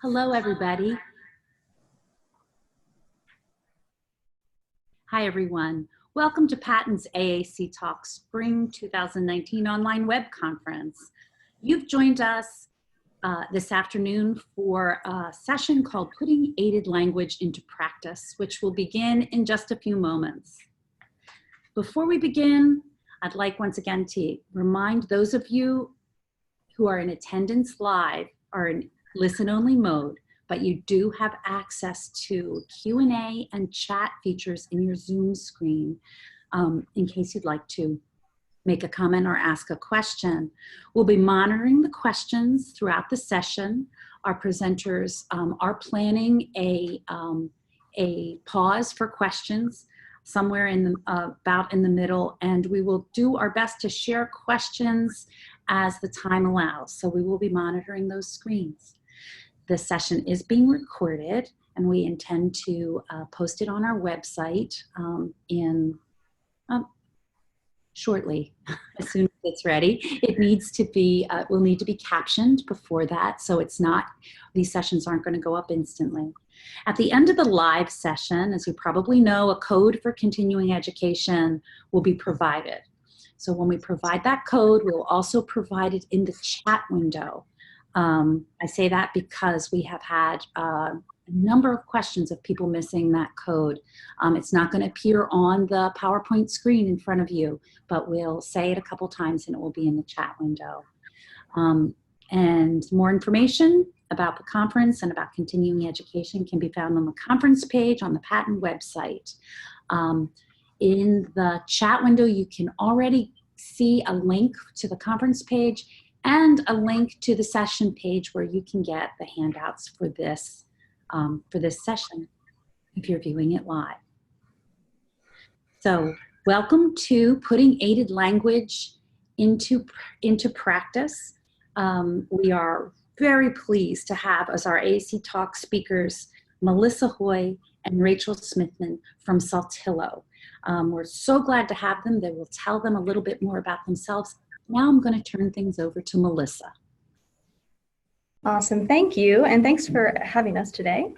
Hello, everybody. Hi, everyone. Welcome to Patent's AAC Talk Spring 2019 online web conference. You've joined us this afternoon for a session called Putting Aided Language into Practice, which will begin in just a few moments. Before we begin, I'd like once again to remind those of you who are in attendance live or in listen-only mode, but you do have access to Q&A and chat features in your Zoom screen in case you'd like to make a comment or ask a question. We'll be monitoring the questions throughout the session. Our presenters are planning a pause for questions somewhere about in the middle, and we will do our best to share questions as the time allows. So we will be monitoring those screens. This session is being recorded, and we intend to post it on our website shortly, as soon as it's ready. It needs to be, will need to be captioned before that, so it's not, these sessions aren't going to go up instantly. At the end of the live session, as you probably know, a code for continuing education will be provided. So when we provide that code, we'll also provide it in the chat window. I say that because we have had a number of questions of people missing that code. It's not going to appear on the PowerPoint screen in front of you, but we'll say it a couple times and it will be in the chat window. And more information about the conference and about continuing education can be found on the conference page on the Patent website. In the chat window, you can already see a link to the conference page and a link to the session page where you can get the handouts for this session if you're viewing it live. So welcome to Putting Aided Language into Practice. We are very pleased to have as our AAC Talk speakers Melissa Hoy and Rachel Smithman from Saltillo. We're so glad to have them. They will tell them a little bit more about themselves. Now I'm going to turn things over to Melissa. Awesome, thank you, and thanks for having us today.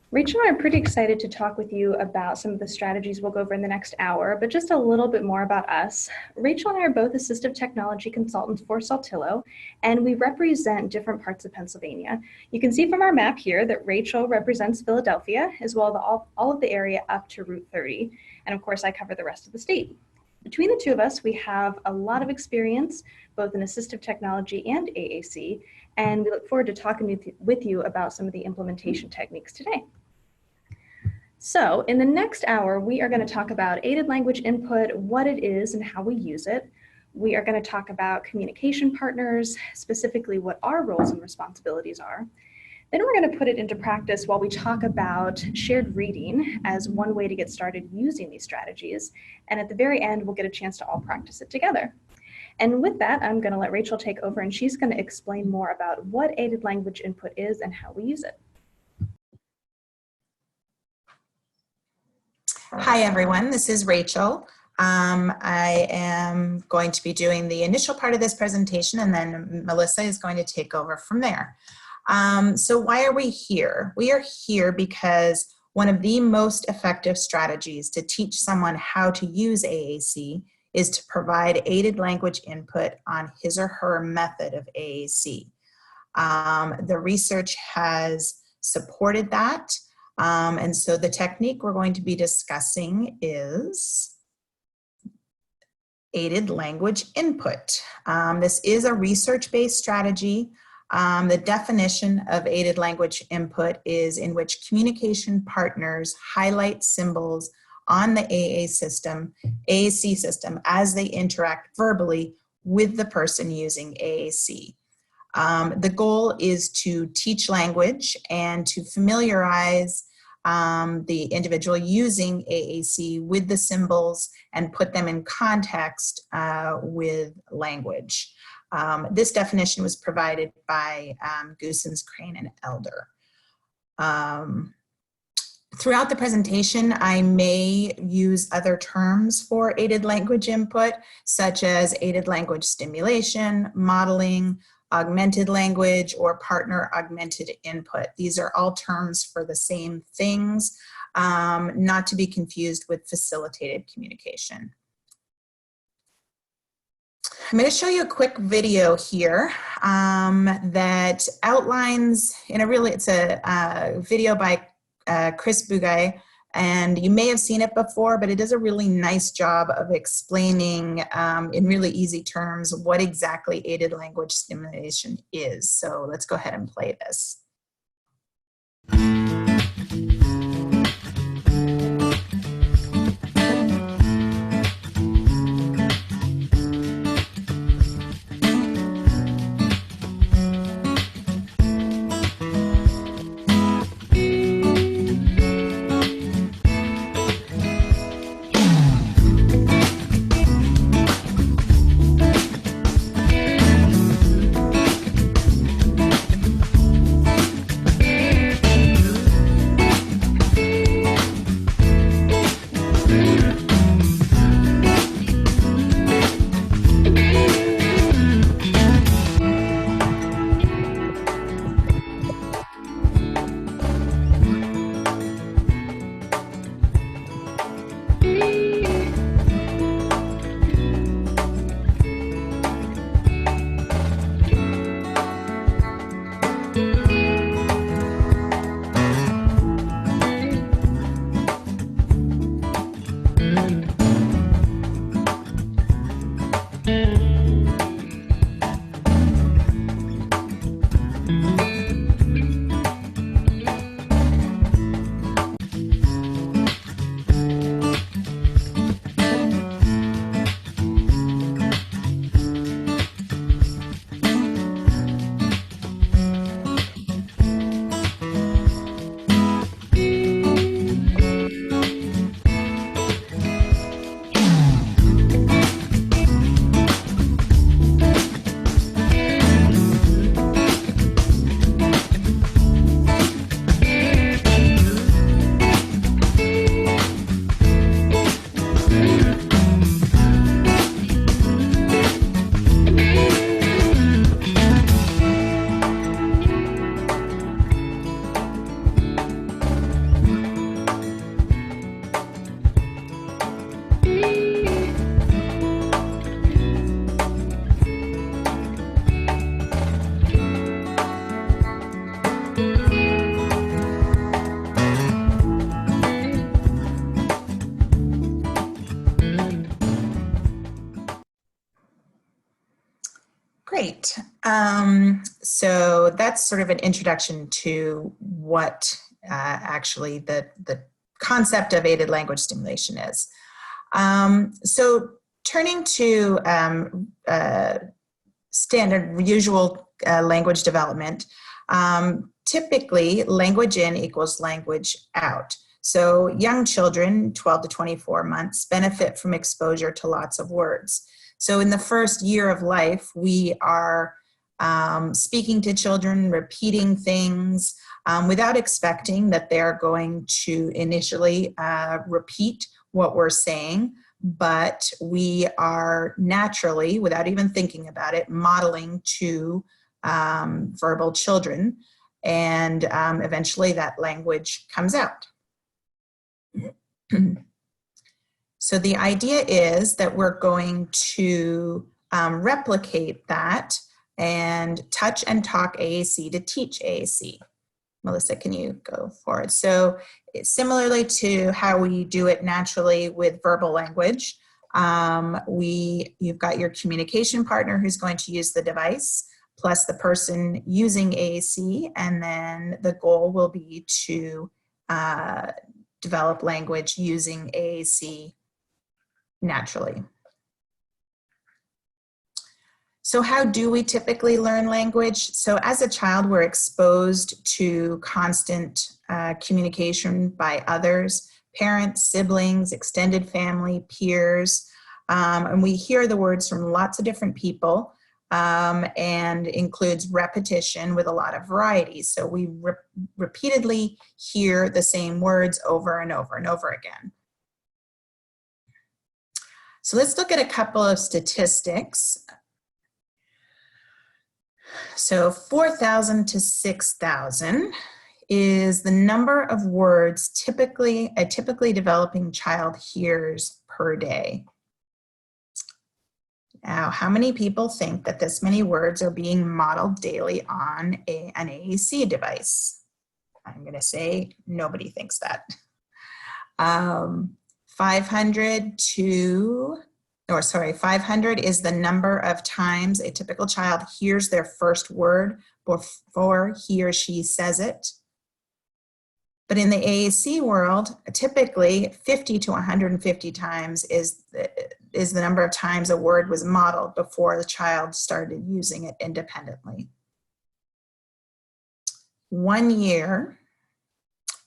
Rachel and I are pretty excited to talk with you about some of the strategies we'll go over in the next hour, but just a little bit more about us. Rachel and I are both assistive technology consultants for Saltillo, and we represent different parts of Pennsylvania. You can see from our map here that Rachel represents Philadelphia, as well as all of the area up to Route 30, and of course I cover the rest of the state. Between the two of us, we have a lot of experience, both in assistive technology and AAC, and we look forward to talking with you about some of the implementation techniques today. So in the next hour, we are going to talk about aided language input, what it is and how we use it. We are going to talk about communication partners, specifically what our roles and responsibilities are. Then we're going to put it into practice while we talk about shared reading as one way to get started using these strategies. And at the very end, we'll get a chance to all practice it together. And with that, I'm going to let Rachel take over, and she's going to explain more about what aided language input is and how we use it. Hi, everyone. This is Rachel. I am going to be doing the initial part of this presentation, and then Melissa is going to take over from there. So why are we here? We are here because one of the most effective strategies to teach someone how to use AAC is to provide aided language input on his or her method of AAC. The research has supported that, and so the technique we're going to be discussing is aided language input. This is a research-based strategy. The definition of aided language input is in which communication partners highlight symbols on the AAC system as they interact verbally with the person using AAC. The goal is to teach language and to familiarize the individual using AAC with the symbols and put them in context with language. This definition was provided by Goossens, Crane, and Elder. Throughout the presentation, I may use other terms for aided language input, such as aided language stimulation, modeling, augmented language, or partner augmented input. These are all terms for the same things, not to be confused with facilitated communication. I'm going to show you a quick video here that outlines, it's a video by Chris Bugay, and you may have seen it before, but it does a really nice job of explaining in really easy terms what exactly aided language stimulation is. So let's go ahead and play this. Great. So that's sort of an introduction to what actually the concept of aided language stimulation is. So turning to standard usual language development, typically language in equals language out. So young children, 12 to 24 months, benefit from exposure to lots of words. So in the first year of life, we are speaking to children, repeating things without expecting that they're going to initially repeat what we're saying, but we are naturally, without even thinking about it, modeling to verbal children, and eventually that language comes out. So the idea is that we're going to replicate that and touch and talk AAC to teach AAC. Melissa, can you go forward? So similarly to how we do it naturally with verbal language, you've got your communication partner who's going to use the device, plus the person using AAC, and then the goal will be to develop language using AAC naturally. So how do we typically learn language? So as a child, we're exposed to constant communication by others, parents, siblings, extended family, peers, and we hear the words from lots of different people, and includes repetition with a lot of variety. So we repeatedly hear the same words over and over and over again. So let's look at a couple of statistics. So 4,000 to 6,000 is the number of words a typically developing child hears per day. Now, how many people think that this many words are being modeled daily on an AAC device? I'm going to say nobody thinks that. 500 is the number of times a typical child hears their first word before he or she says it. But in the AAC world, typically 50 to 150 times is the number of times a word was modeled before the child started using it independently. 1 year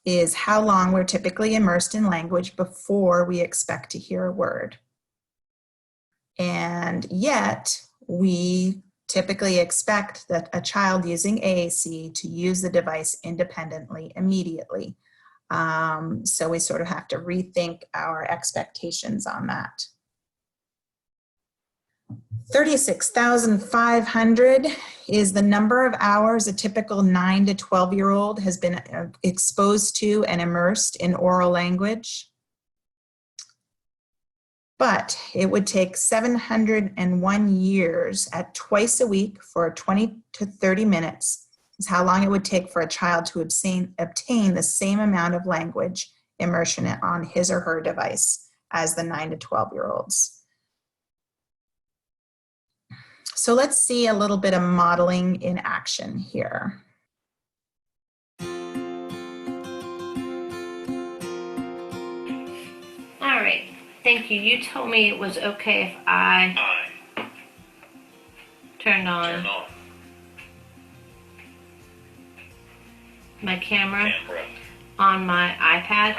is how long we're typically immersed in language before we expect to hear a word. And yet, we typically expect that a child using AAC to use the device independently immediately. So we sort of have to rethink our expectations on that. 36,500 is the number of hours a typical 9 to 12-year-old has been exposed to and immersed in oral language. But it would take 701 years at twice a week for 20 to 30 minutes is how long it would take for a child to obtain the same amount of language immersion on his or her device as the 9 to 12-year-olds. So let's see a little bit of modeling in action here. All right, thank you. You told me it was okay if I turned on my camera on my iPad.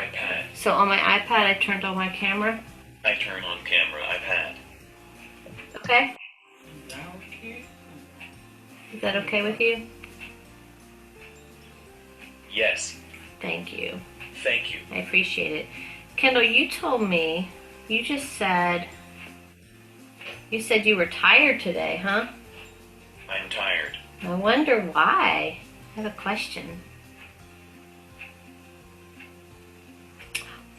So on my iPad, I turned on my camera. I turn on camera, iPad. Okay? Is that okay with you? Yes. Thank you. Thank you. I appreciate it. Kendall, you told me, you said you were tired today, huh? I'm tired. I wonder why. I have a question.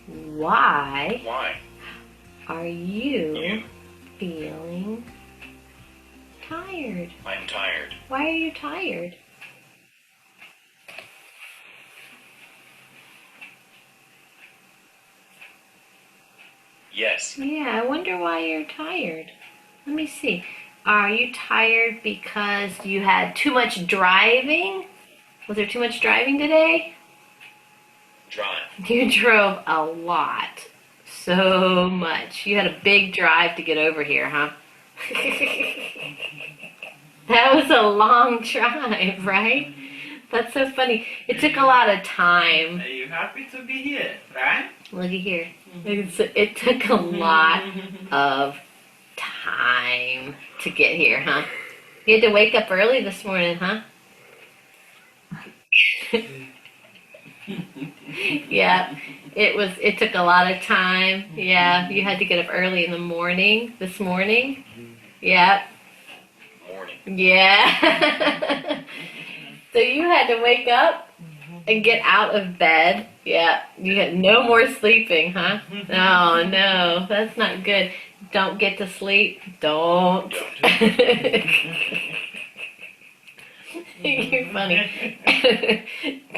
Why are you feeling tired? I'm tired. Why are you tired? Yes. Yeah, I wonder why you're tired. Let me see. Are you tired because you had too much driving? Was there too much driving today? Drive. You drove a lot. So much. You had a big drive to get over here, huh? That was a long drive, right? That's so funny. It took a lot of time. Are you happy to be here, right? Looky here. It took a lot of time to get here, huh? You had to wake up early this morning, huh? Yeah, it took a lot of time. Yeah, you had to get up early in the morning this morning. Yeah. Morning. Yeah. So you had to wake up and get out of bed. Yeah, you had no more sleeping, huh? Oh, no, that's not good. Don't get to sleep. Don't. You're funny.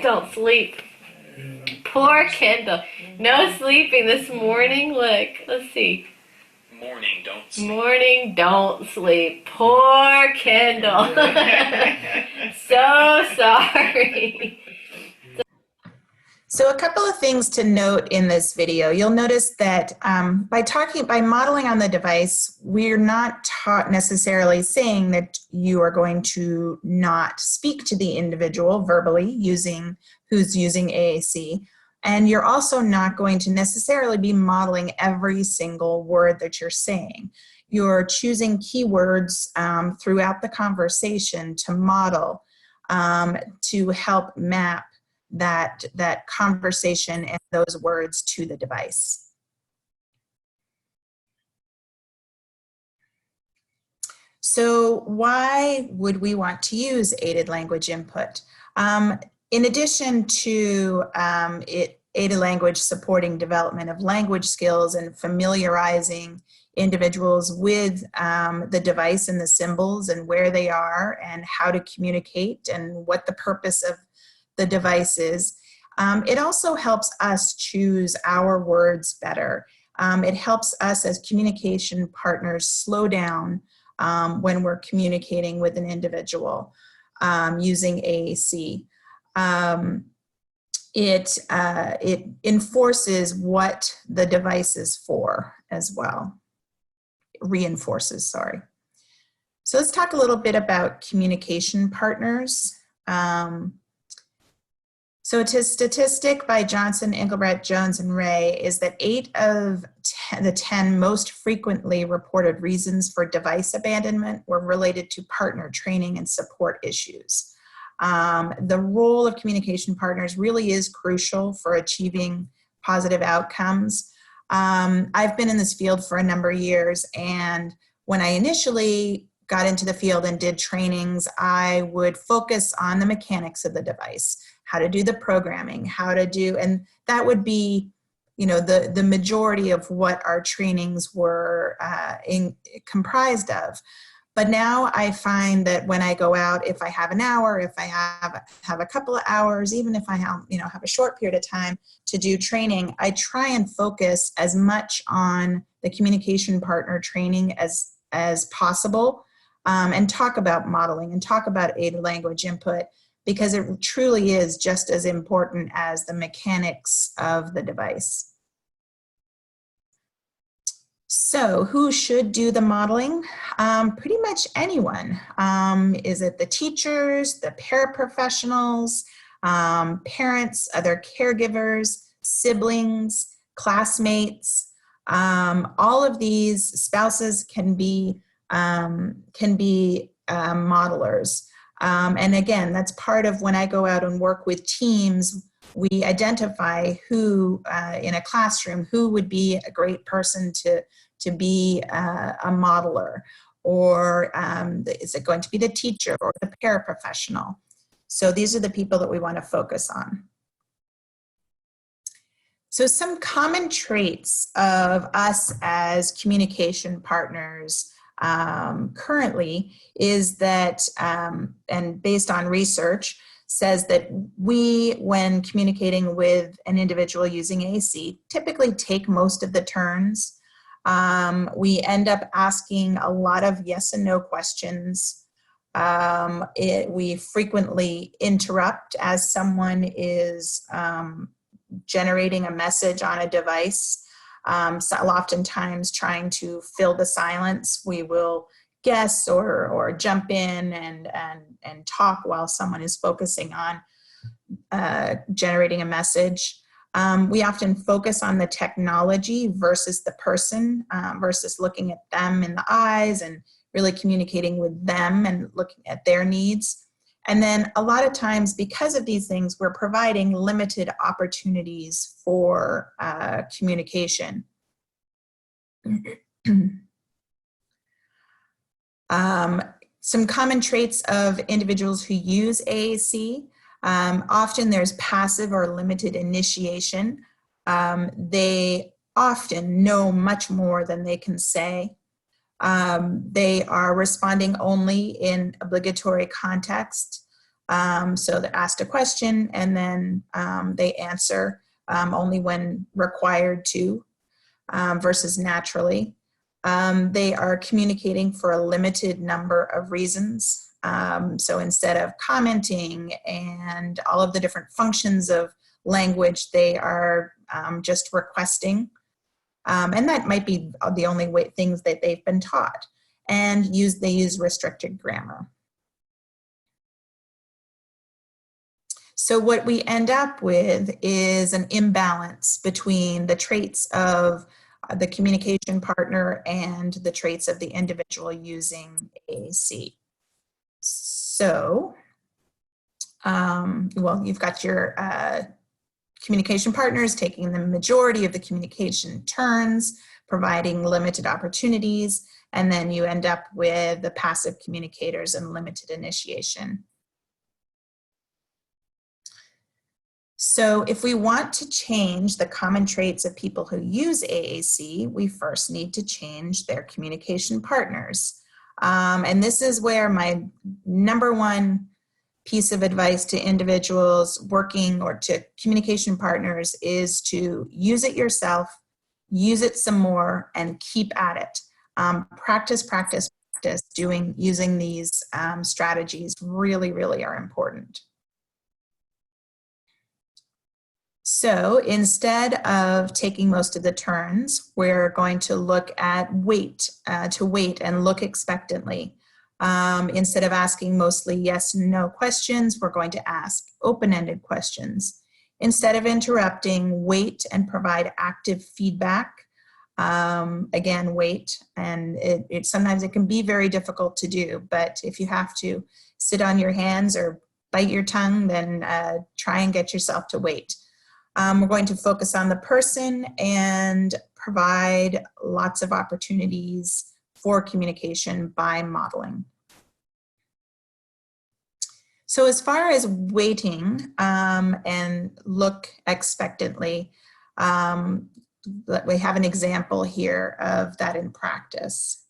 Don't sleep. Poor Kendall. No sleeping this morning. Look, let's see. Morning, don't sleep. Morning, don't sleep. Poor Kendall. So sorry. So a couple of things to note in this video. You'll notice that by modeling on the device, we're not necessarily saying that you are going to not speak to the individual verbally who's using AAC. And you're also not going to necessarily be modeling every single word that you're saying. You're choosing keywords throughout the conversation to model to help map that conversation and those words to the device. So why would we want to use aided language input? In addition to aided language supporting development of language skills and familiarizing individuals with the device and the symbols and where they are and how to communicate and what the purpose of the device is, it also helps us choose our words better. It helps us as communication partners slow down when we're communicating with an individual using AAC. It enforces what the device is for as well. Reinforces, sorry. So let's talk a little bit about communication partners. So a statistic by Johnson, Engelbrecht, Jones, and Ray is that 8 of the 10 most frequently reported reasons for device abandonment were related to partner training and support issues. The role of communication partners really is crucial for achieving positive outcomes. I've been in this field for a number of years, and when I initially got into the field and did trainings, I would focus on the mechanics of the device, how to do the programming, how to do, and that would be, you know, the majority of what our trainings were comprised of. But now I find that when I go out, if I have an hour, if I have a couple of hours, even if I have, you know, have a short period of time to do training, I try and focus as much on the communication partner training as possible, and talk about modeling and talk about aided language input, because it truly is just as important as the mechanics of the device. So who should do the modeling? Pretty much anyone. Is it the teachers, the paraprofessionals, parents, other caregivers, siblings, classmates? All of these spouses can be modelers. And again, that's part of when I go out and work with teams, we identify who in a classroom, who would be a great person to be a modeler, or is it going to be the teacher or the paraprofessional? So these are the people that we want to focus on. So some common traits of us as communication partners currently is that, and based on research, says that we, when communicating with an individual using AAC, typically take most of the turns. We end up asking a lot of yes and no questions. We frequently interrupt as someone is generating a message on a device. So oftentimes trying to fill the silence, we will guess or jump in and talk while someone is focusing on generating a message. We often focus on the technology versus the person, versus looking at them in the eyes and really communicating with them and looking at their needs. And then a lot of times, because of these things, we're providing limited opportunities for communication. Some common traits of individuals who use AAC. Often there's passive or limited initiation. They often know much more than they can say. They are responding only in obligatory context. So they're asked a question and then they answer only when required to, versus naturally. They are communicating for a limited number of reasons. So instead of commenting and all of the different functions of language, they are just requesting. And that might be the only things that they've been taught. And they use restricted grammar. So what we end up with is an imbalance between the traits of the communication partner and the traits of the individual using AAC. So, well, you've got your communication partners taking the majority of the communication turns, providing limited opportunities, and then you end up with the passive communicators and limited initiation. So if we want to change the common traits of people who use AAC, we first need to change their communication partners. And this is where my number one piece of advice to individuals working or to communication partners is to use it yourself, use it some more, and keep at it. Practice, practice, practice using these strategies really, really are important. So instead of taking most of the turns, we're going to look at wait and look expectantly. Instead of asking mostly yes, no questions, we're going to ask open-ended questions. Instead of interrupting, wait and provide active feedback. Again, wait, and sometimes it can be very difficult to do, but if you have to sit on your hands or bite your tongue, then try and get yourself to wait. We're going to focus on the person and provide lots of opportunities for communication by modeling. So as far as waiting and look expectantly, we have an example here of that in practice.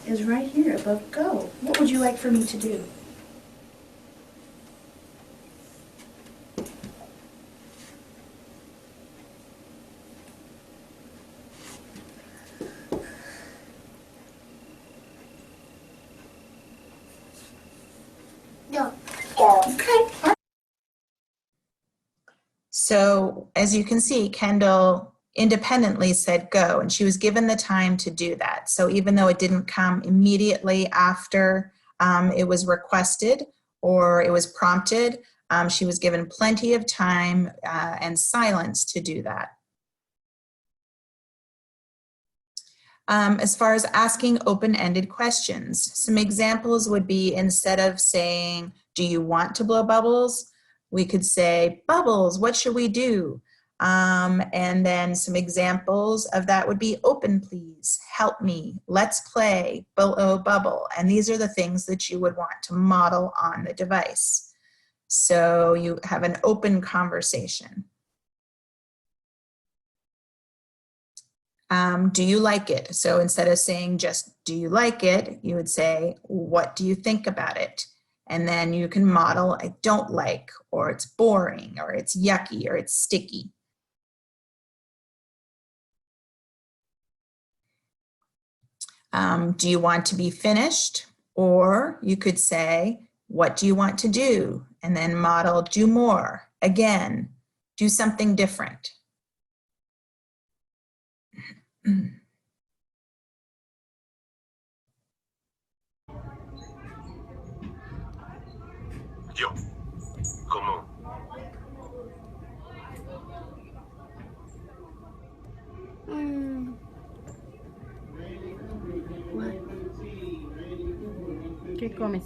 Is right here above go. What would you like for me to do? Go. Okay. So as you can see, Kendall independently said go, and she was given the time to do that. So even though it didn't come immediately after it was requested or it was prompted, she was given plenty of time and silence to do that. As far as asking open-ended questions, some examples would be, instead of saying, do you want to blow bubbles? We could say, Bubbles, what should we do? And then some examples of that would be, open please, help me, let's play, blow bubble. And these are the things that you would want to model on the device. So you have an open conversation. Do you like it? So instead of saying just, do you like it? You would say, what do you think about it? And then you can model, I don't like, or it's boring, or it's yucky, or it's sticky. Do you want to be finished? Or you could say, what do you want to do? And then model, do more, again, do something different. Yo, ¿cómo? ¿Qué comes?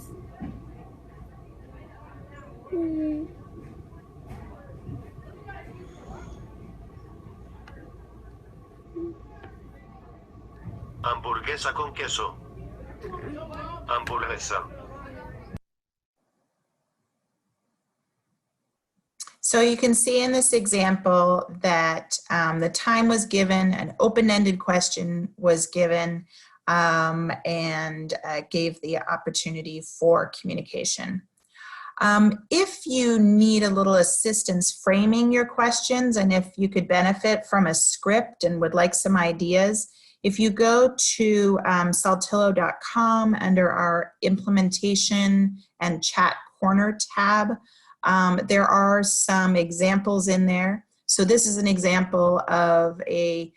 Hamburguesa con queso. Hamburguesa. So you can see in this example that the time was given, an open-ended question was given, and gave the opportunity for communication. If you need a little assistance framing your questions, and if you could benefit from a script and would like some ideas, if you go to saltillo.com under our implementation and chat corner tab, there are some examples in there. So this is an example of a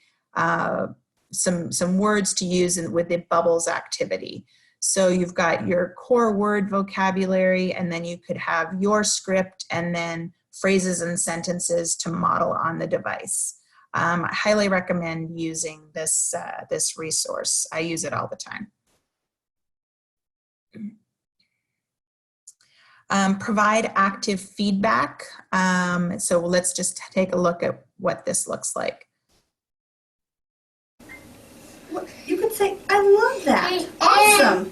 some words to use with the bubbles activity. So you've got your core word vocabulary, and then you could have your script and then phrases and sentences to model on the device. I highly recommend using this, this resource. I use it all the time. Provide active feedback. So let's just take a look at what this looks like. You could say, I love that. Awesome.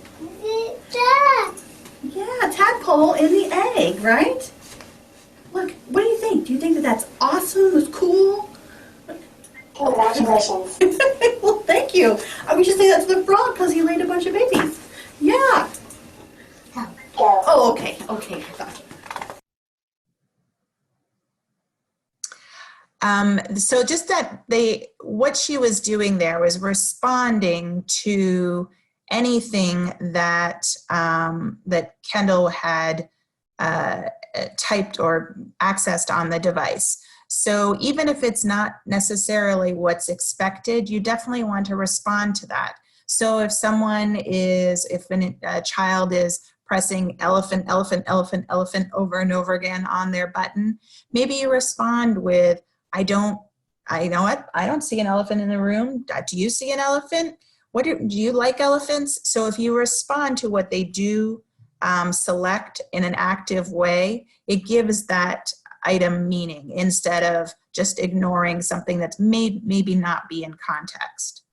Yeah, tadpole in the egg, right? Look, what do you think? Do you think that that's awesome? It's cool? Congratulations. Well, thank you. I would just say that to the frog because he laid a bunch of babies. Yeah. Go. Oh, okay. Okay, gotcha. So just that what she was doing there was responding to anything that that Kendall had typed or accessed on the device. So even if it's not necessarily what's expected, you definitely want to respond to that. So if a child is pressing elephant, elephant, elephant, elephant over and over again on their button, maybe you respond with, I know what, I don't see an elephant in the room. Do you see an elephant? Do you like elephants? So if you respond to what they do select in an active way, it gives that item meaning instead of just ignoring something that's maybe not be in context.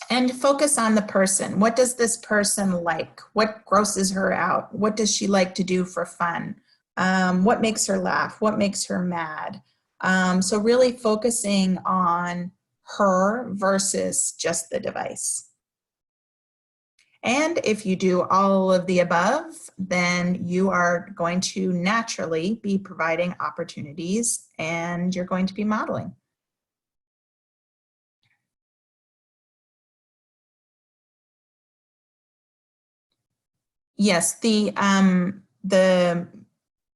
And focus on the person. What does this person like? What grosses her out? What does she like to do for fun? What makes her laugh? What makes her mad? So really focusing on her versus just the device. And if you do all of the above, then you are going to naturally be providing opportunities and you're going to be modeling. Yes, the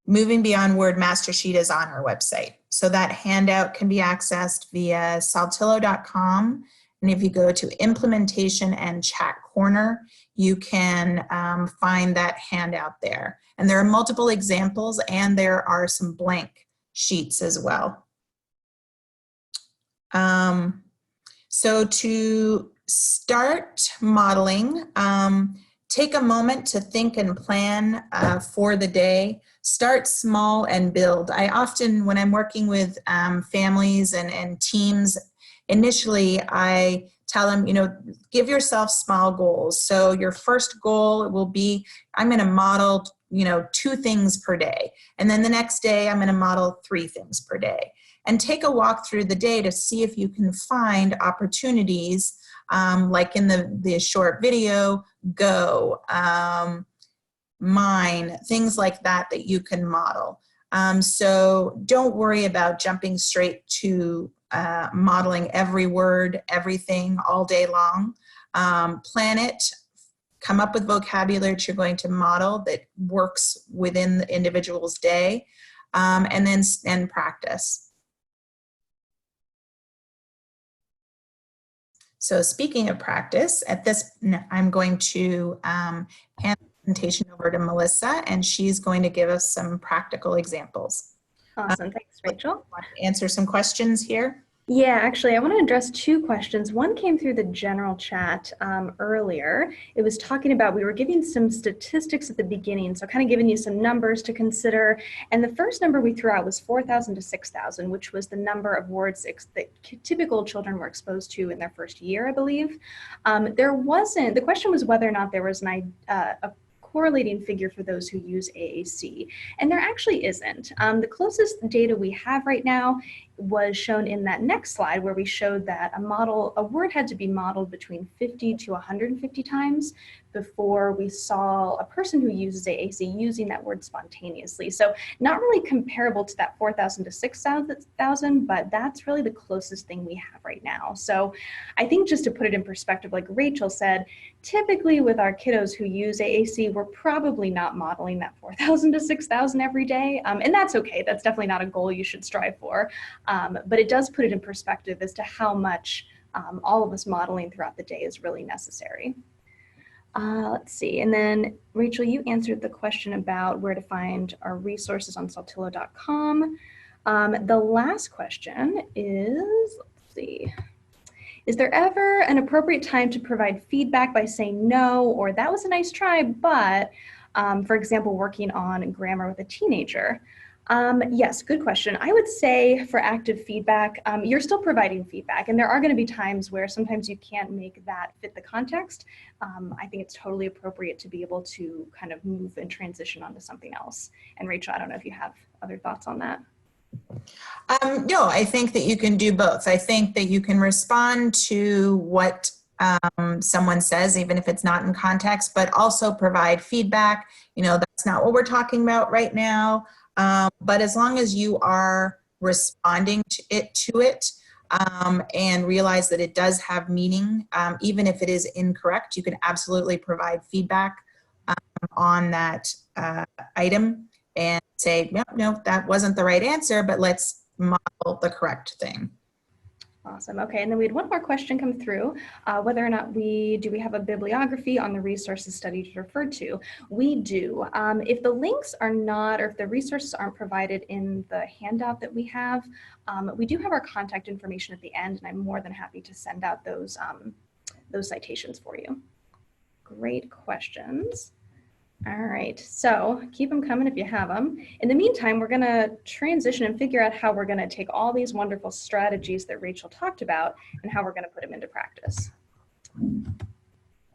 Moving Beyond Word Master Sheet is on our website. So that handout can be accessed via saltillo.com. And if you go to Implementation and Chat Corner, you can find that handout there. And there are multiple examples and there are some blank sheets as well. So to start modeling, take a moment to think and plan for the day. Start small and build. I often, when I'm working with families and teams, initially I tell them, give yourself small goals. So your first goal will be, I'm going to model, 2 things per day. And then the next day, I'm going to model 3 things per day. And take a walk through the day to see if you can find opportunities, like in the short video, go, mine, things like that you can model. So don't worry about jumping straight to modeling every word, everything all day long. Plan it, come up with vocabulary that you're going to model that works within the individual's day, and then practice. So speaking of practice, I'm going to hand the presentation over to Melissa, and she's going to give us some practical examples. Awesome, thanks, Rachel. Want to answer some questions here? Yeah, actually, I want to address 2 questions. One came through the general chat earlier. It was talking about, we were giving some statistics at the beginning, so kind of giving you some numbers to consider. And the first number we threw out was 4,000 to 6,000, which was the number of words that typical children were exposed to in their first year, I believe. The question was whether or not there was a correlating figure for those who use AAC, and there actually isn't. The closest data we have right now was shown in that next slide, where we showed that a word had to be modeled between 50 to 150 times before we saw a person who uses AAC using that word spontaneously. So not really comparable to that 4,000 to 6,000, but that's really the closest thing we have right now. So I think just to put it in perspective, like Rachel said, typically with our kiddos who use AAC, we're probably not modeling that 4,000 to 6,000 every day. And that's okay. That's definitely not a goal you should strive for. But it does put it in perspective as to how much all of us modeling throughout the day is really necessary. Let's see, and then Rachel, you answered the question about where to find our resources on saltillo.com. The last question is, let's see, Is there ever an appropriate time to provide feedback by saying no, or that was a nice try, but, for example, working on grammar with a teenager? Yes, good question. I would say for active feedback, you're still providing feedback, and there are going to be times where sometimes you can't make that fit the context. I think it's totally appropriate to be able to kind of move and transition onto something else. And Rachel, I don't know if you have other thoughts on that. No, I think that you can do both. I think that you can respond to what someone says, even if it's not in context, but also provide feedback. You know, that's not what we're talking about right now. But as long as you are responding to it and realize that it does have meaning, even if it is incorrect, you can absolutely provide feedback on that item and say, no, that wasn't the right answer, but let's model the correct thing. Awesome. Okay, and then we had one more question come through, whether or not we have a bibliography on the resources studies referred to. We do. If the links are not, or if the resources aren't provided in the handout that we have, we do have our contact information at the end, and I'm more than happy to send out those citations for you. Great questions. All right, so keep them coming if you have them. In the meantime, we're gonna transition and figure out how we're gonna take all these wonderful strategies that Rachel talked about and how we're gonna put them into practice.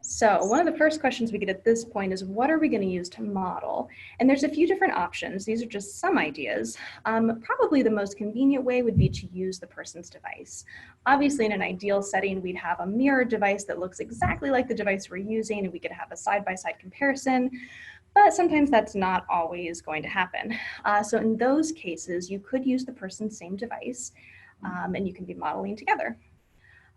So one of the first questions we get at this point is, what are we going to use to model? And there's a few different options. These are just some ideas. Probably the most convenient way would be to use the person's device. Obviously, in an ideal setting, we'd have a mirror device that looks exactly like the device we're using, and we could have a side-by-side comparison. But sometimes that's not always going to happen. So in those cases, you could use the person's same device, and you can be modeling together.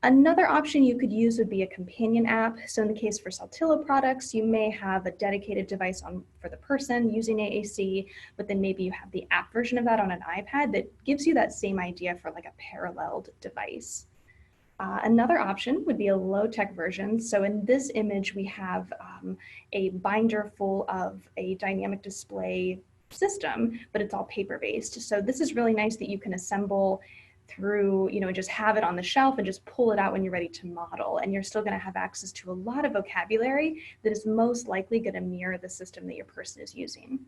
Another option you could use would be a companion app. So in the case for Saltillo products, you may have a dedicated device for the person using AAC, but then maybe you have the app version of that on an iPad that gives you that same idea for like a paralleled device. Another option would be a low-tech version. So in this image, we have a binder full of a dynamic display system, but it's all paper-based. So this is really nice that you can assemble through, just have it on the shelf and just pull it out when you're ready to model. And you're still going to have access to a lot of vocabulary that is most likely going to mirror the system that your person is using.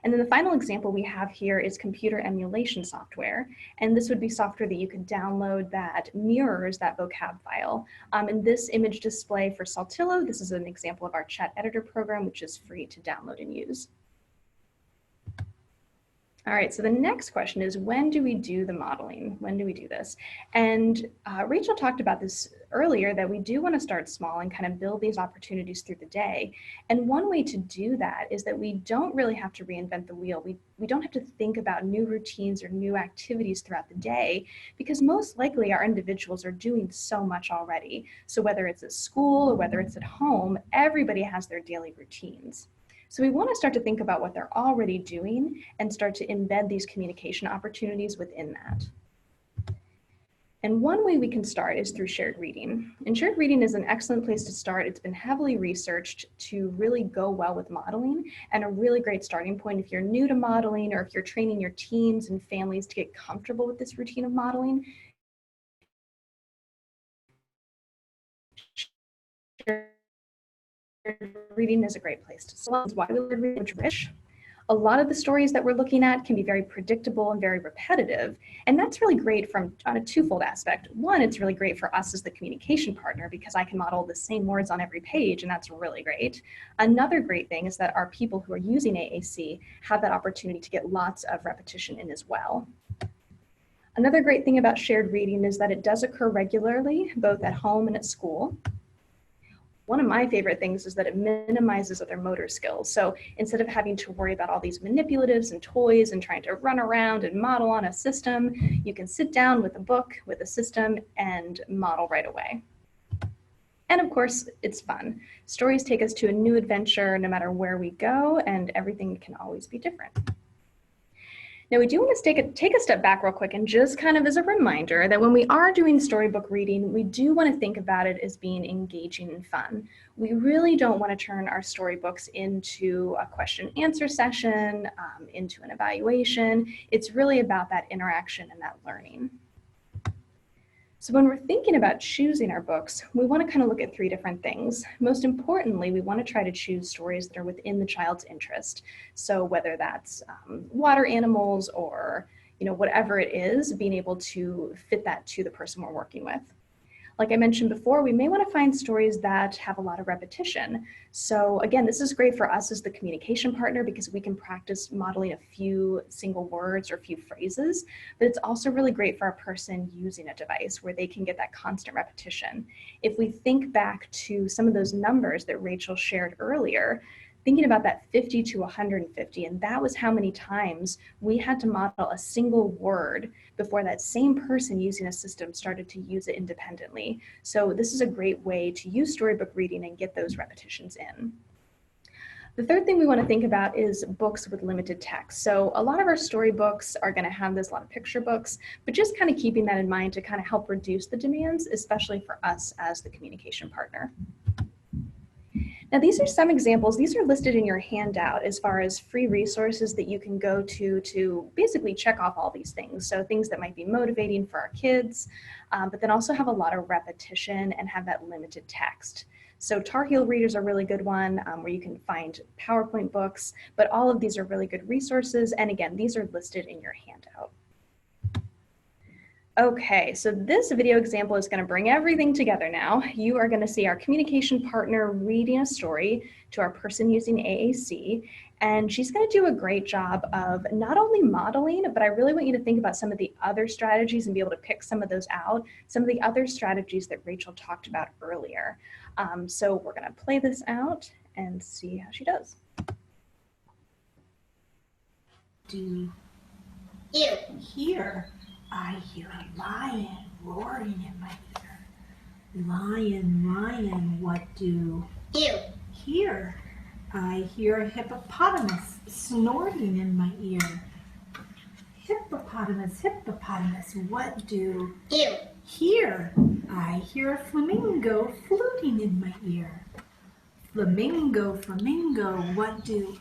And then the final example we have here is computer emulation software. And this would be software that you could download that mirrors that vocab file. In this image display for Saltillo, this is an example of our chat editor program, which is free to download and use. All right, so the next question is, when do we do the modeling? When do we do this? And Rachel talked about this earlier, that we do want to start small and kind of build these opportunities through the day. And one way to do that is that we don't really have to reinvent the wheel. We don't have to think about new routines or new activities throughout the day, because most likely our individuals are doing so much already. So whether it's at school or whether it's at home, everybody has their daily routines. So we want to start to think about what they're already doing and start to embed these communication opportunities within that. And one way we can start is through shared reading. And shared reading is an excellent place to start. It's been heavily researched to really go well with modeling, and a really great starting point if you're new to modeling, or if you're training your teams and families to get comfortable with this routine of modeling. Reading is a great place to start. Why we learn reading is rich. A lot of the stories that we're looking at can be very predictable and very repetitive, and that's really great on a twofold aspect. One, it's really great for us as the communication partner, because I can model the same words on every page, and that's really great. Another great thing is that our people who are using AAC have that opportunity to get lots of repetition in as well. Another great thing about shared reading is that it does occur regularly, both at home and at school. One of my favorite things is that it minimizes other motor skills. So instead of having to worry about all these manipulatives and toys and trying to run around and model on a system, you can sit down with a book, with a system, and model right away. And of course, it's fun. Stories take us to a new adventure no matter where we go, and everything can always be different. Now, we do want to take a step back real quick, and just kind of as a reminder that when we are doing storybook reading, we do want to think about it as being engaging and fun. We really don't want to turn our storybooks into a question and answer session, into an evaluation. It's really about that interaction and that learning. So when we're thinking about choosing our books, we want to kind of look at three different things. Most importantly, we want to try to choose stories that are within the child's interest. So whether that's water animals or whatever it is, being able to fit that to the person we're working with. Like I mentioned before, we may want to find stories that have a lot of repetition. So again, this is great for us as the communication partner because we can practice modeling a few single words or a few phrases, but it's also really great for a person using a device where they can get that constant repetition. If we think back to some of those numbers that Rachel shared earlier, thinking about that 50 to 150, and that was how many times we had to model a single word before that same person using a system started to use it independently. So this is a great way to use storybook reading and get those repetitions in. The third thing we want to think about is books with limited text. So a lot of our storybooks are going to have this, a lot of picture books, but just kind of keeping that in mind to kind of help reduce the demands, especially for us as the communication partner. Now, these are some examples. These are listed in your handout as far as free resources that you can go to basically check off all these things. So things that might be motivating for our kids, but then also have a lot of repetition and have that limited text. So Tar Heel Reader's a really good one where you can find PowerPoint books, but all of these are really good resources. And again, these are listed in your handout. Okay, so this video example is going to bring everything together now. You are going to see our communication partner reading a story to our person using AAC, and she's going to do a great job of not only modeling, but I really want you to think about some of the other strategies and be able to pick some of those out, some of the other strategies that Rachel talked about earlier. So we're going to play this out and see how she does. Do you hear? I hear a lion roaring in my ear. Lion, lion, what do you hear? I hear a hippopotamus snorting in my ear. Hippopotamus, hippopotamus, what do you hear? I hear a flamingo fluting in my ear. Flamingo, flamingo, what do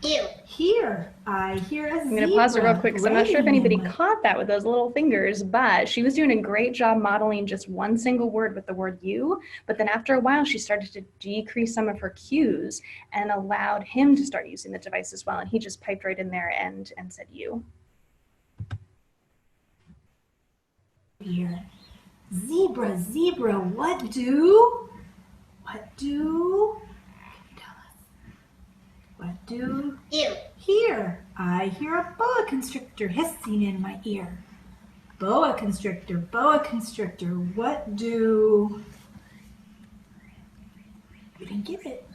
you hear? I hear a zebra. I'm going to pause it real quick because I'm not sure if anybody caught that with those little fingers, but she was doing a great job modeling just one single word with the word you. But then after a while, she started to decrease some of her cues and allowed him to start using the device as well. And he just piped right in there and said you. Here. Zebra, zebra, what do you hear? I hear a boa constrictor hissing in my ear. Boa constrictor, what do you didn't get it?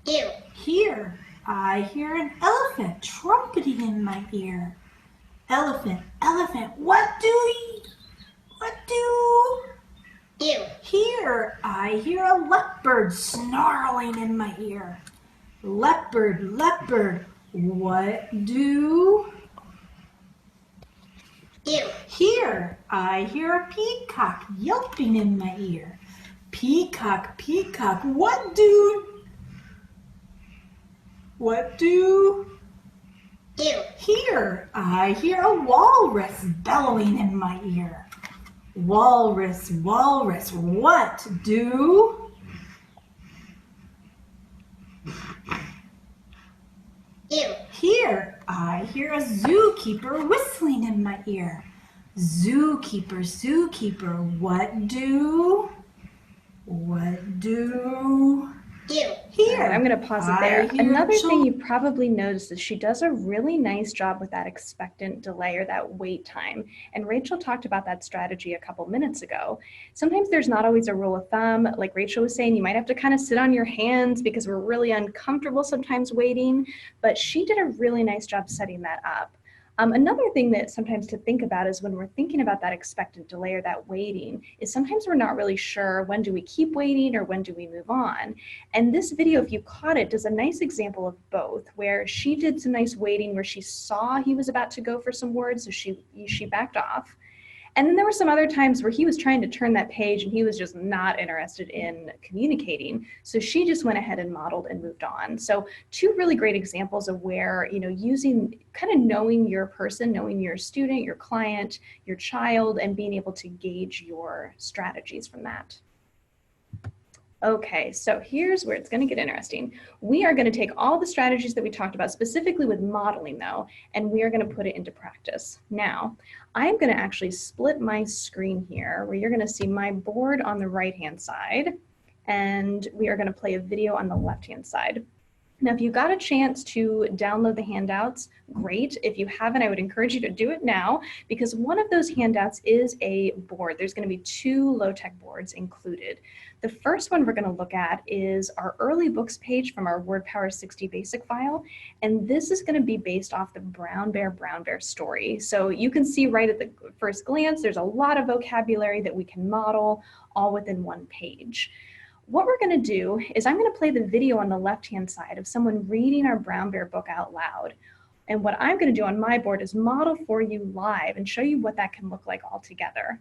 You hear? I hear an elephant trumpeting in my ear. Elephant, elephant, what do you hear? I hear a leopard snarling in my ear. Leopard, leopard, what do you hear? I hear a peacock yelping in my ear. Peacock, peacock, what do you hear? I hear a walrus bellowing in my ear. Walrus, walrus, what do you hear? I hear a zookeeper whistling in my ear. Zookeeper, zookeeper, what do you hear? I'm going to pause it there. Another thing you probably noticed is she does a really nice job with that expectant delay or that wait time. And Rachel talked about that strategy a couple minutes ago. Sometimes there's not always a rule of thumb. Like Rachel was saying, you might have to kind of sit on your hands because we're really uncomfortable sometimes waiting. But she did a really nice job setting that up. Another thing that sometimes to think about is when we're thinking about that expectant delay or that waiting is sometimes we're not really sure when do we keep waiting or when do we move on. And this video, if you caught it, does a nice example of both where she did some nice waiting where she saw he was about to go for some words, so she backed off. And then there were some other times where he was trying to turn that page and he was just not interested in communicating. So she just went ahead and modeled and moved on. So two really great examples of where, using kind of knowing your person, knowing your student, your client, your child, and being able to gauge your strategies from that. Okay, so here's where it's going to get interesting. We are going to take all the strategies that we talked about, specifically with modeling though, and we are going to put it into practice. Now, I'm going to actually split my screen here where you're going to see my board on the right-hand side, and we are going to play a video on the left-hand side. Now, if you got a chance to download the handouts, great. If you haven't, I would encourage you to do it now, because one of those handouts is a board. There's going to be 2 low-tech boards included. The first one we're going to look at is our early books page from our Word Power 60 basic file. And this is going to be based off the Brown Bear story. So you can see right at the first glance, there's a lot of vocabulary that we can model all within one page. What we're going to do is I'm going to play the video on the left-hand side of someone reading our Brown Bear book out loud. And what I'm going to do on my board is model for you live and show you what that can look like all together.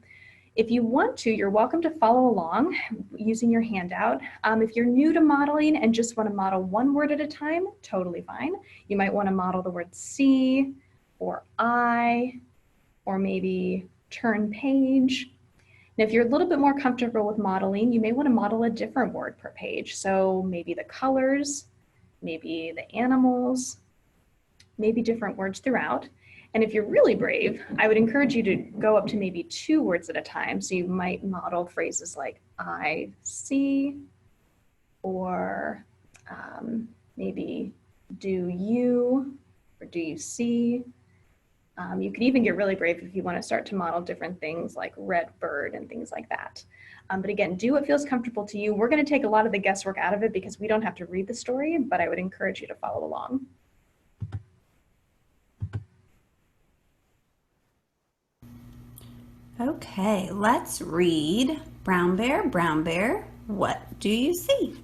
If you want to, you're welcome to follow along using your handout. If you're new to modeling and just want to model one word at a time, totally fine. You might want to model the word see or I, or maybe turn page. And if you're a little bit more comfortable with modeling, you may want to model a different word per page. So maybe the colors, maybe the animals, maybe different words throughout. And if you're really brave, I would encourage you to go up to maybe 2 words at a time. So you might model phrases like I see, or maybe do you, or do you see? You could even get really brave if you want to start to model different things like red bird and things like that. But again, do what feels comfortable to you. We're going to take a lot of the guesswork out of it because we don't have to read the story, but I would encourage you to follow along. Okay, let's read Brown Bear, what do you see?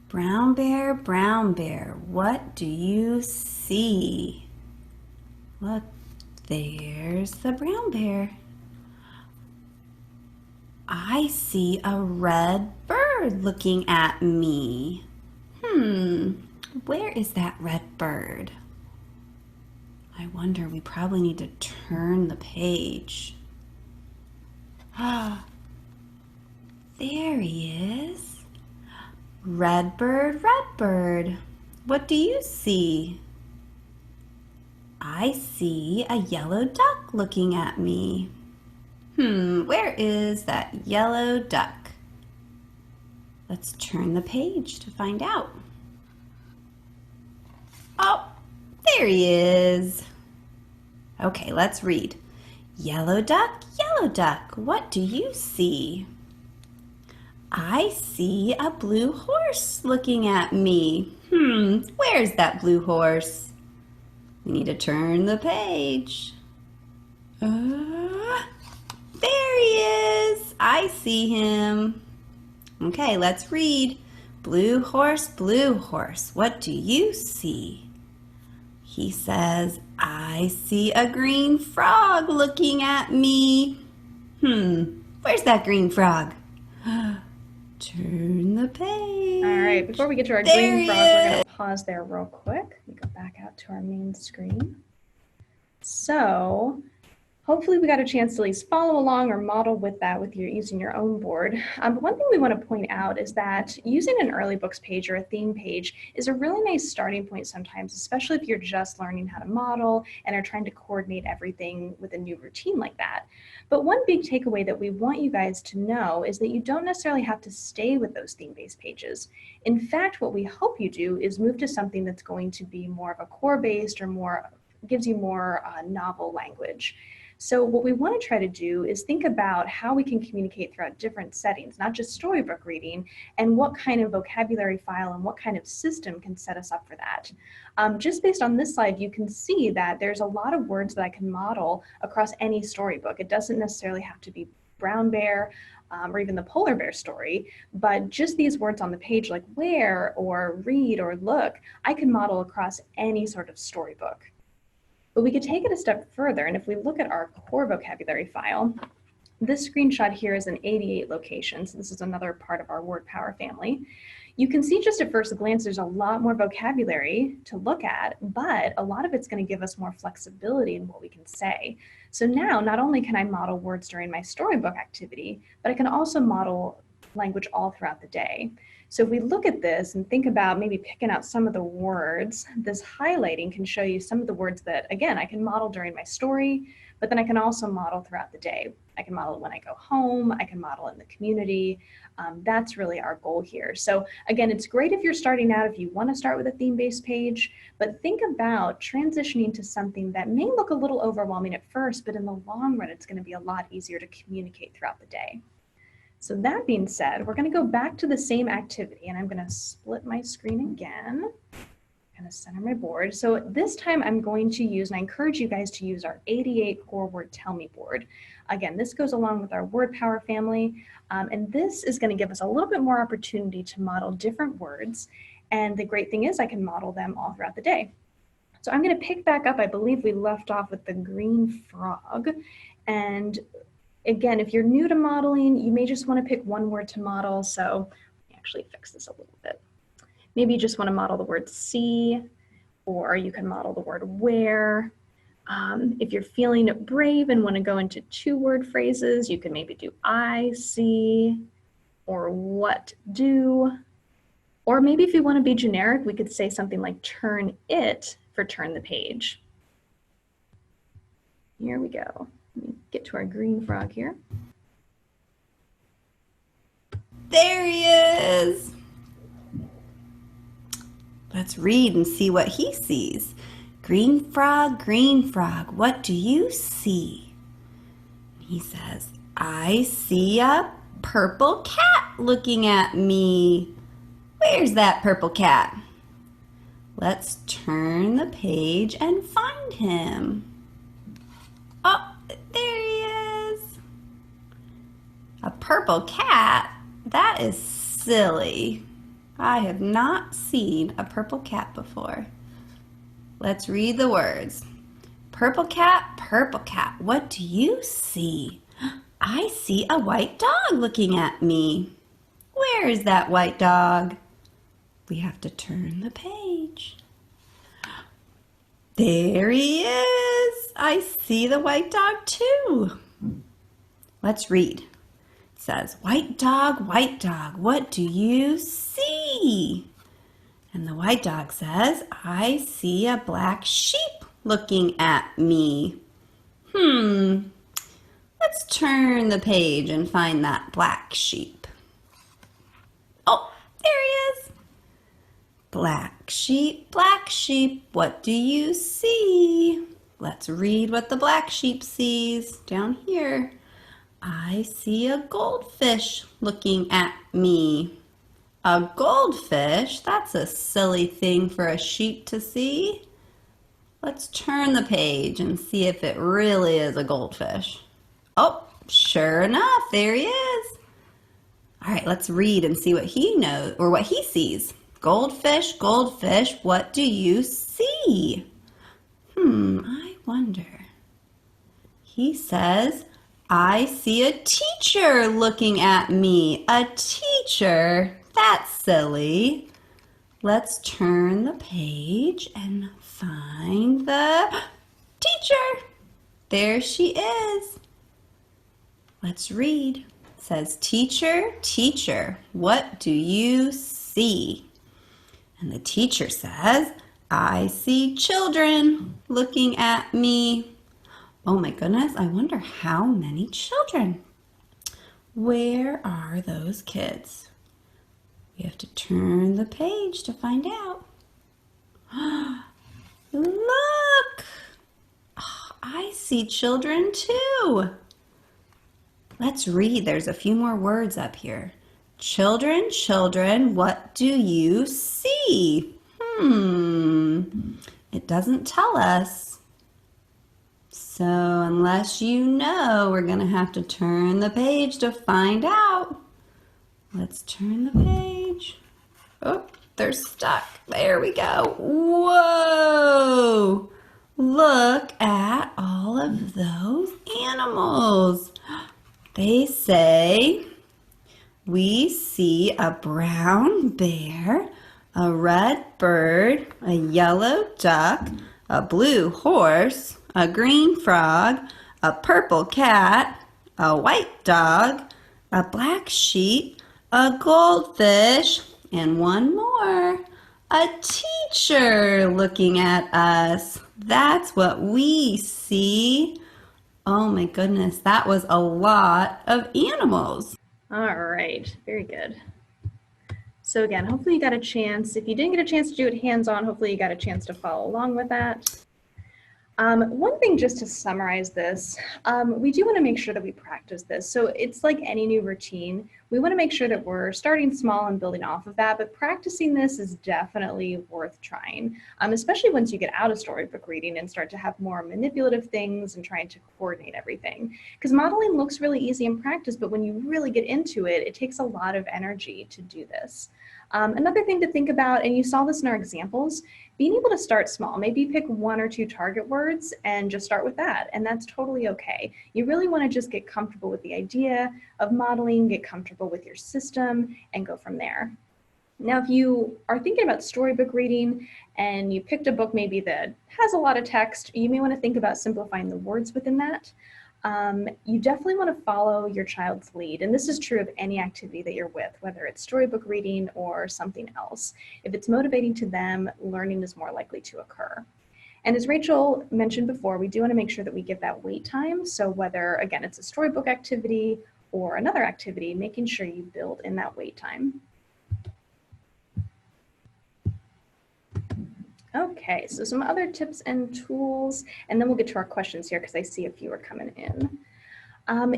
Brown Bear, what do you see? Look, there's the brown bear. I see a red bird looking at me. Where is that red bird? I wonder, we probably need to turn the page. Ah, there he is. Red bird, what do you see? I see a yellow duck looking at me. Where is that yellow duck? Let's turn the page to find out. Oh, there he is. Okay, let's read. Yellow duck, what do you see? I see a blue horse looking at me. Where's that blue horse? We need to turn the page. There he is. I see him. Okay, let's read. Blue horse, what do you see? He says, I see a green frog looking at me. Where's that green frog? Turn the page. All right, before we get to our green frog, we're going to pause there real quick. We go back out to our main screen. So hopefully we got a chance to at least follow along or model with that with your using your own board. But one thing we want to point out is that using an early books page or a theme page is a really nice starting point sometimes, especially if you're just learning how to model and are trying to coordinate everything with a new routine like that. But one big takeaway that we want you guys to know is that you don't necessarily have to stay with those theme-based pages. In fact, what we hope you do is move to something that's going to be more of a core-based or more gives you more novel language. So what we want to try to do is think about how we can communicate throughout different settings, not just storybook reading, and what kind of vocabulary file and what kind of system can set us up for that. Just based on this slide, you can see that there's a lot of words that I can model across any storybook. It doesn't necessarily have to be Brown Bear or even the Polar Bear story, but just these words on the page like where or read or look, I can model across any sort of storybook. But we could take it a step further, and if we look at our core vocabulary file, this screenshot here is in 88 locations. This is another part of our word power family. You can see just at first glance, there's a lot more vocabulary to look at, but a lot of it's going to give us more flexibility in what we can say. So now, not only can I model words during my storybook activity, but I can also model language all throughout the day. So if we look at this and think about maybe picking out some of the words, this highlighting can show you some of the words that, again, I can model during my story, but then I can also model throughout the day. I can model it when I go home, I can model it in the community. That's really our goal here. So again, it's great if you're starting out, if you want to start with a theme-based page, but think about transitioning to something that may look a little overwhelming at first, but in the long run, it's going to be a lot easier to communicate throughout the day. So that being said, we're going to go back to the same activity, and I'm going to split my screen again. Kind of center my board. So this time I'm going to use, and I encourage you guys to use our 88 core word tell me board. Again, this goes along with our word power family, and this is going to give us a little bit more opportunity to model different words. And the great thing is I can model them all throughout the day. So I'm going to pick back up, I believe we left off with the green frog. And again, if you're new to modeling, you may just want to pick one word to model. So let me actually fix this a little bit. Maybe you just want to model the word see, or you can model the word where. If you're feeling brave and want to go into 2-word phrases, you can maybe do I see, or what do. Or maybe if you want to be generic, we could say something like turn it for turn the page. Here we go. Let me get to our green frog here. There he is. Let's read and see what he sees. Green frog, what do you see? He says, I see a purple cat looking at me. Where's that purple cat? Let's turn the page and find him. Oh, there he is. A purple cat? That is silly. I have not seen a purple cat before. Let's read the words. Purple cat, what do you see? I see a white dog looking at me. Where is that white dog? We have to turn the page. There he is. I see the white dog too. Let's read. It says, white dog, what do you see? And the white dog says, I see a black sheep looking at me. Let's turn the page and find that black sheep. Oh, there he is. Black sheep, what do you see? Let's read what the black sheep sees down here. I see a goldfish looking at me. A goldfish? That's a silly thing for a sheep to see. Let's turn the page and see if it really is a goldfish. Oh, sure enough, there he is. All right, let's read and see what he knows or what he sees. Goldfish, what do you see? I wonder. He says, I see a teacher looking at me. A teacher? That's silly. Let's turn the page and find the teacher. There she is. Let's read. It says, teacher, what do you see? And the teacher says, I see children looking at me. Oh my goodness, I wonder how many children. Where are those kids? We have to turn the page to find out. Look! Oh, I see children too. Let's read. There's a few more words up here. Children, what do you see? It doesn't tell us. So unless you know, we're going to have to turn the page to find out. Let's turn the page. Oh, they're stuck. There we go. Whoa! Look at all of those animals. They say, we see a brown bear, a red bird, a yellow duck, a blue horse, a green frog, a purple cat, a white dog, a black sheep, a goldfish, and one more, a teacher looking at us. That's what we see. Oh my goodness, that was a lot of animals. All right, very good. So again, hopefully you got a chance. If you didn't get a chance to do it hands-on, hopefully you got a chance to follow along with that. One thing just to summarize this, we do want to make sure that we practice this. So it's like any new routine. We want to make sure that we're starting small and building off of that, but practicing this is definitely worth trying, especially once you get out of storybook reading and start to have more manipulative things and trying to coordinate everything. Because modeling looks really easy in practice, but when you really get into it, it takes a lot of energy to do this. Another thing to think about, and you saw this in our examples, being able to start small. Maybe pick 1 or 2 target words and just start with that, and that's totally okay. You really want to just get comfortable with the idea of modeling, get comfortable with your system, and go from there. Now, if you are thinking about storybook reading and you picked a book maybe that has a lot of text, you may want to think about simplifying the words within that. You definitely want to follow your child's lead. And this is true of any activity that you're with, whether it's storybook reading or something else. If it's motivating to them, learning is more likely to occur. And as Rachel mentioned before, we do want to make sure that we give that wait time. So whether, again, it's a storybook activity or another activity, making sure you build in that wait time. Okay, so some other tips and tools, and then we'll get to our questions here because I see a few are coming in.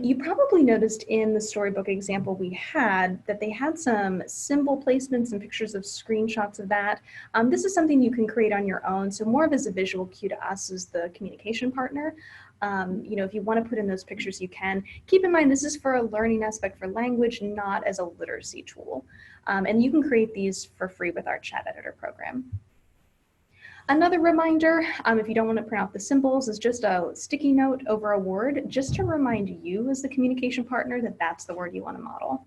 You probably noticed in the storybook example we had that they had some symbol placements and pictures of screenshots of that. This is something you can create on your own, so more of as a visual cue to us as the communication partner. If you want to put in those pictures, you can. Keep in mind, this is for a learning aspect for language, not as a literacy tool. And you can create these for free with our chat editor program. Another reminder, if you don't want to print out the symbols, is just a sticky note over a word, just to remind you as the communication partner that that's the word you want to model.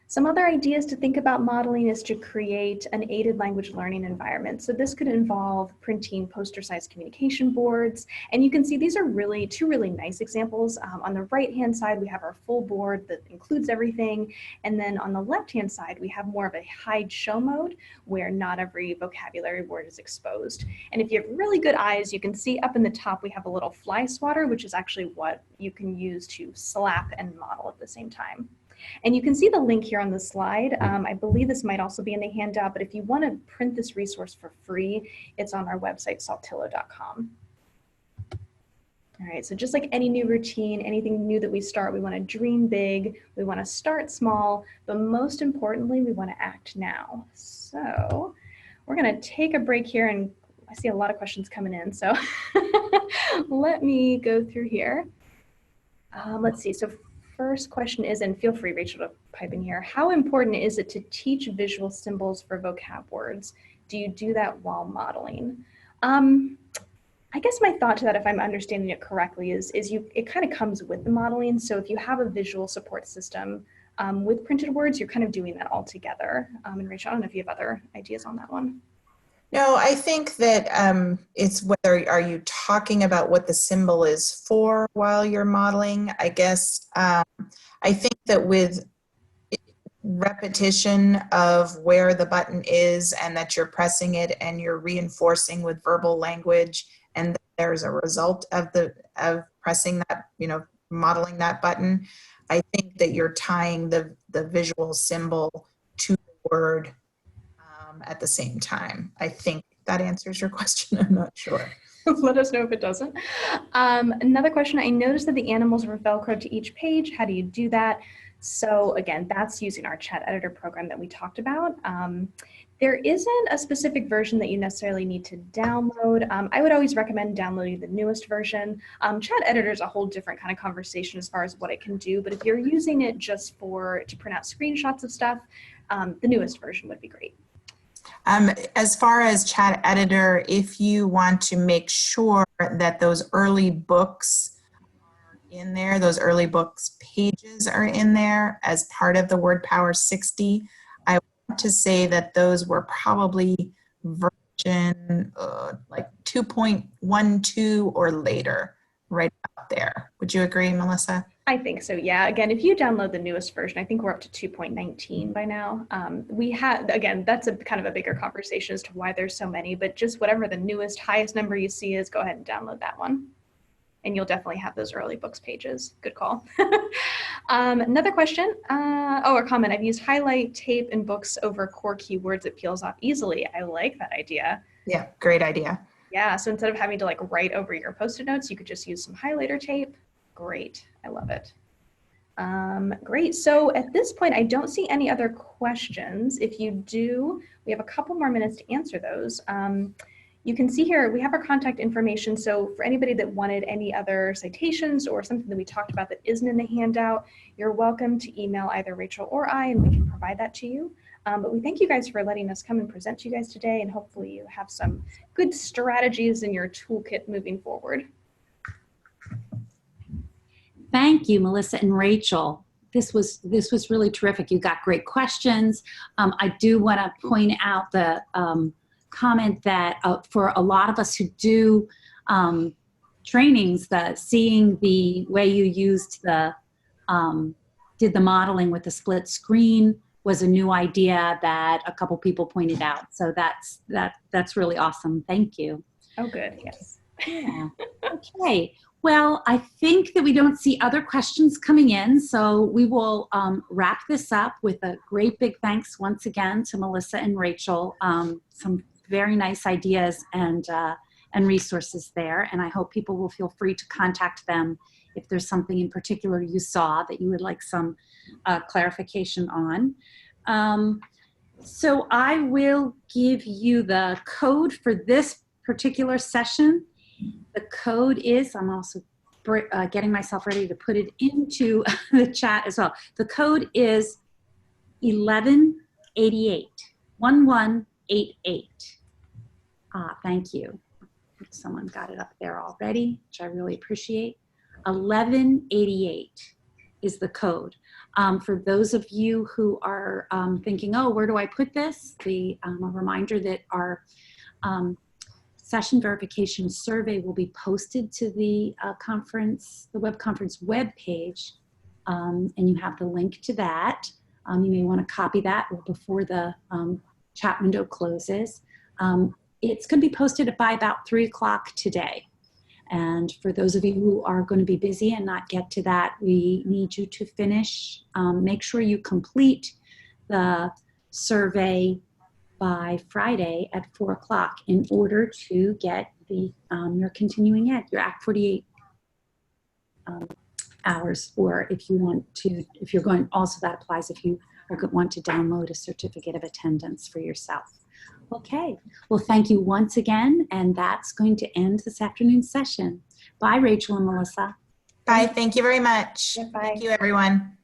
Some other ideas to think about modeling is to create an aided language learning environment. So this could involve printing poster-sized communication boards. And you can see these are two really nice examples. On the right-hand side, we have our full board that includes everything. And then on the left-hand side, we have more of a hide show mode where not every vocabulary word is exposed. And if you have really good eyes, you can see up in the top, we have a little fly swatter, which is actually what you can use to slap and model at the same time. And you can see the link here on the slide. I believe this might also be in the handout, but if you want to print this resource for free, it's on our website, saltillo.com. All right, so just like any new routine, anything new that we start, we want to dream big, we want to start small, but most importantly, we want to act now. So we're going to take a break here, and I see a lot of questions coming in, so let me go through here. Let's see, so first question is, and feel free, Rachel, to pipe in here. How important is it to teach visual symbols for vocab words? Do you do that while modeling? I guess my thought to that, if I'm understanding it correctly, is it kind of comes with the modeling. So if you have a visual support system with printed words, you're kind of doing that all together. And Rachel, I don't know if you have other ideas on that one. No, I think that it's whether are you talking about what the symbol is for while you're modeling. I guess I think that with repetition of where the button is and that you're pressing it and you're reinforcing with verbal language, and there's a result of pressing that, modeling that button, I think that you're tying the visual symbol to the word at the same time. I think that answers your question. I'm not sure. Let us know if it doesn't. Another question, I noticed that the animals were Velcroed to each page. How do you do that? So again, that's using our chat editor program that we talked about. There isn't a specific version that you necessarily need to download. I would always recommend downloading the newest version. Chat editor is a whole different kind of conversation as far as what it can do, but if you're using it just to print out screenshots of stuff, the newest version would be great. As far as chat editor, if you want to make sure that those early books are in there, those early books pages are in there as part of the Word Power 60, I want to say that those were probably version like 2.12 or later, right up there. Would you agree, Melissa? I think so, yeah. Again, if you download the newest version, I think we're up to 2.19 by now. We had, again, that's a kind of a bigger conversation as to why there's so many, but just whatever the newest, highest number you see is, go ahead and download that one. And you'll definitely have those early books pages. Good call. Another question, or comment. I've used highlight tape in books over core keywords. It peels off easily. I like that idea. Yeah, great idea. Yeah, so instead of having to like write over your Post-it notes, you could just use some highlighter tape. Great, I love it. Great, so at this point, I don't see any other questions. If you do, we have a couple more minutes to answer those. You can see here, we have our contact information. So for anybody that wanted any other citations or something that we talked about that isn't in the handout, you're welcome to email either Rachel or I, and we can provide that to you. But we thank you guys for letting us come and present to you guys today, and hopefully you have some good strategies in your toolkit moving forward. Thank you, Melissa and Rachel. This was really terrific. You got great questions. I do want to point out the comment that for a lot of us who do trainings, that seeing the way you used the did the modeling with the split screen was a new idea that a couple people pointed out. So that's really awesome. Thank you. Oh, good. Yes. Yeah. Okay. Well, I think that we don't see other questions coming in, so we will wrap this up with a great big thanks once again to Melissa and Rachel. Some very nice ideas and resources there, and I hope people will feel free to contact them if there's something in particular you saw that you would like some clarification on. So I will give you the code for this particular session. The code is, I'm also getting myself ready to put it into the chat as well. The code is 1188, 1188. Thank you. Someone got it up there already, which I really appreciate. 1188 is the code. For those of you who are thinking, oh, where do I put this? A reminder that our session verification survey will be posted to the web conference web page, and you have the link to that. You may want to copy that before the chat window closes. It's going to be posted by about 3 o'clock today. And for those of you who are going to be busy and not get to that, we need you to finish. Make sure you complete the survey by Friday at 4 o'clock in order to get the your continuing ed, your Act 48 hours, or if you want to, if you're going, also that applies if you want to download a certificate of attendance for yourself. Okay, well, thank you once again, and that's going to end this afternoon's session. Bye, Rachel and Melissa. Bye, thank you very much. Yeah, bye. Thank you, everyone.